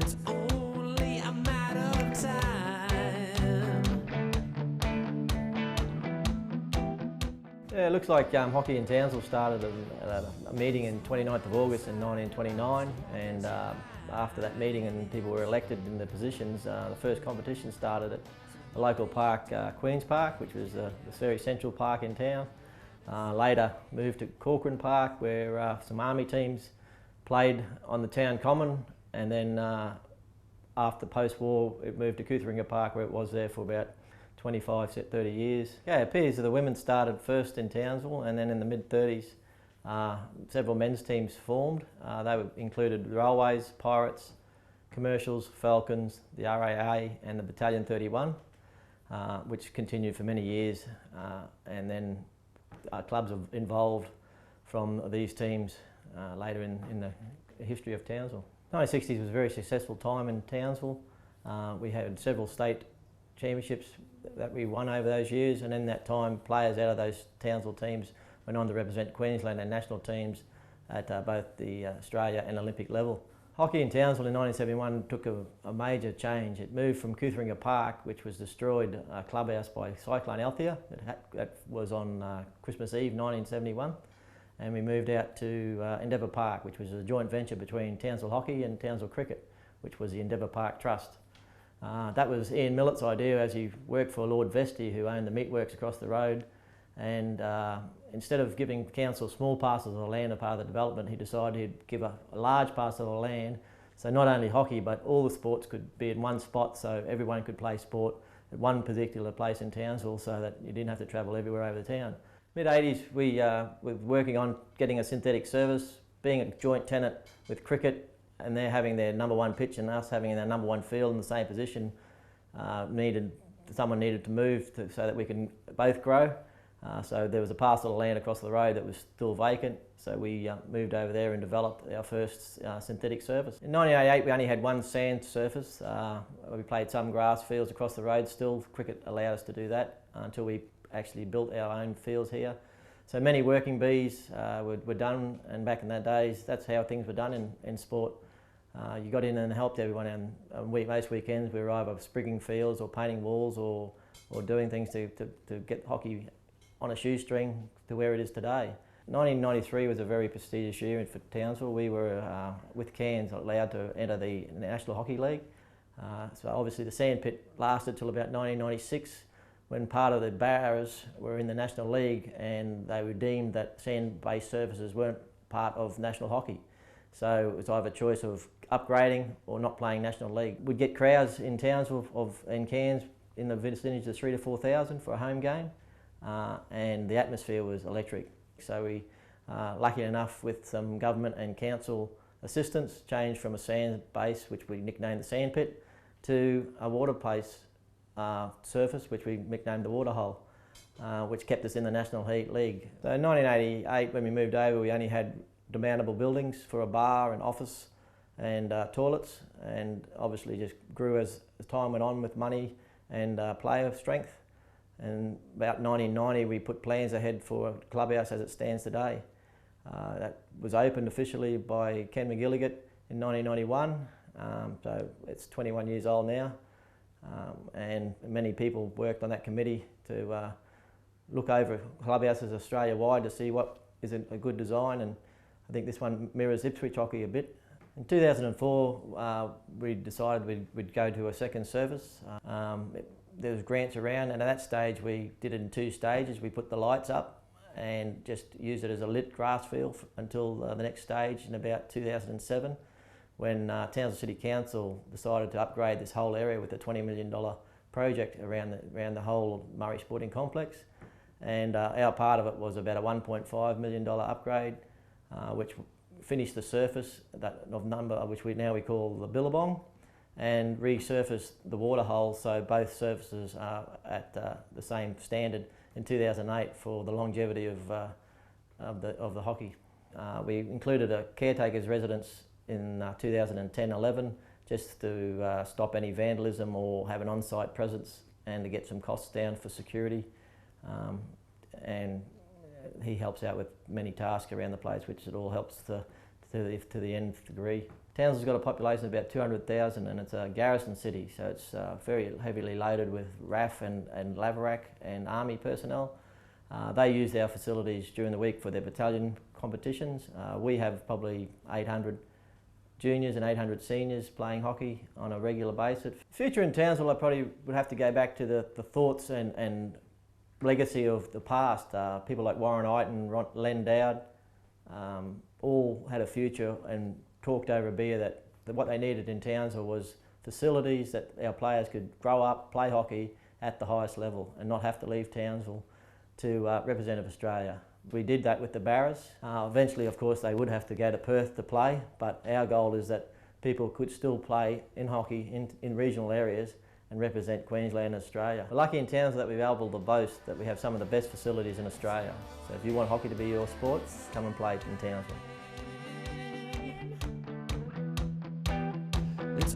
it's only a matter of time. Yeah, it looks like hockey in Townsville started a meeting in 29th of August in 1929, and after that meeting and people were elected in the positions, the first competition started at a local park, Queen's Park, which was a very central park in town. Later moved to Corcoran Park, where some army teams played on the town common, and then after post-war it moved to Kutheringa Park, where it was there for about 25 to 30 years. Yeah, it appears that the women started first in Townsville, and then in the mid-30s several men's teams formed. They included the Railways, Pirates, Commercials, Falcons, the RAA and the Battalion 31, which continued for many years, and then clubs have involved from these teams later in the history of Townsville. The 1960s was a very successful time in Townsville. We had several state championships that we won over those years, and in that time players out of those Townsville teams went on to represent Queensland and national teams at both the Australia and Olympic level. Hockey in Townsville in 1971 took a major change. It moved from Kutheringa Park, which was destroyed, a clubhouse by Cyclone Althea. That was on Christmas Eve 1971, and we moved out to Endeavour Park, which was a joint venture between Townsville Hockey and Townsville Cricket, which was the Endeavour Park Trust. That was Ian Millett's idea, as he worked for Lord Vestey, who owned the meatworks across the road, and instead of giving council small parcels of land as part of the development, he decided he'd give a large parcel of land, so not only hockey but all the sports could be in one spot, so everyone could play sport at one particular place in Townsville, so that you didn't have to travel everywhere over the town. Mid-80s we were working on getting a synthetic service, being a joint tenant with cricket, and they're having their number one pitch and us having their number one field in the same position. Someone needed to move so that we can both grow. So there was a parcel of land across the road that was still vacant, so we moved over there and developed our first synthetic surface. In 1988 we only had one sand surface. We played some grass fields across the road still. Cricket allowed us to do that until we actually built our own fields here. So many working bees were done, and back in the days that's how things were done in sport. You got in and helped everyone, and most weekends we were either sprigging fields or painting walls or doing things to get hockey on a shoestring to where it is today. 1993 was a very prestigious year for Townsville. We were, with Cairns, allowed to enter the National Hockey League. So obviously the sandpit lasted till about 1996, when part of the Barras were in the National League and they were deemed that sand-based surfaces weren't part of national hockey. So it was either a choice of upgrading or not playing National League. We'd get crowds in Townsville and Cairns in the vicinity of 3,000 to 4,000 for a home game. And the atmosphere was electric. So we, lucky enough with some government and council assistance, changed from a sand base, which we nicknamed the sandpit, to a water place surface, which we nicknamed the waterhole, which kept us in the National League. So in 1988, when we moved over, we only had demountable buildings for a bar and office and toilets, and obviously just grew as time went on with money and player strength. And about 1990 we put plans ahead for a clubhouse as it stands today. That was opened officially by Ken McGilligan in 1991, so it's 21 years old now, and many people worked on that committee to look over clubhouses Australia-wide to see what is a good design, and I think this one mirrors Ipswich hockey a bit. In 2004 we decided we'd go to a second service. There was grants around, and at that stage we did it in two stages. We put the lights up and just used it as a lit grass field until the next stage in about 2007, when Townsville City Council decided to upgrade this whole area with a $20 million project around the whole Murray Sporting Complex. And our part of it was about a $1.5 million upgrade, which finished the surface of number, which we call the Billabong, and resurfaced the water hole, so both surfaces are at the same standard in 2008 for the longevity of the hockey. We included a caretaker's residence in 2010-11 just to stop any vandalism or have an on-site presence and to get some costs down for security. And he helps out with many tasks around the place, which it all helps to to the nth degree. Townsville's got a population of about 200,000 and it's a garrison city, so it's very heavily loaded with RAF and Laverack and Army personnel. They use our facilities during the week for their battalion competitions. We have probably 800 juniors and 800 seniors playing hockey on a regular basis. Future in Townsville, I probably would have to go back to the thoughts and legacy of the past. People like Warren Eiton, Len Dowd, all had a future and talked over a beer that what they needed in Townsville was facilities that our players could grow up, play hockey at the highest level and not have to leave Townsville to represent Australia. We did that with the Barras. Eventually, of course, they would have to go to Perth to play, but our goal is that people could still play in hockey in regional areas and represent Queensland and Australia. We're lucky in Townsville that we're able to boast that we have some of the best facilities in Australia. So if you want hockey to be your sport, come and play in Townsville. It's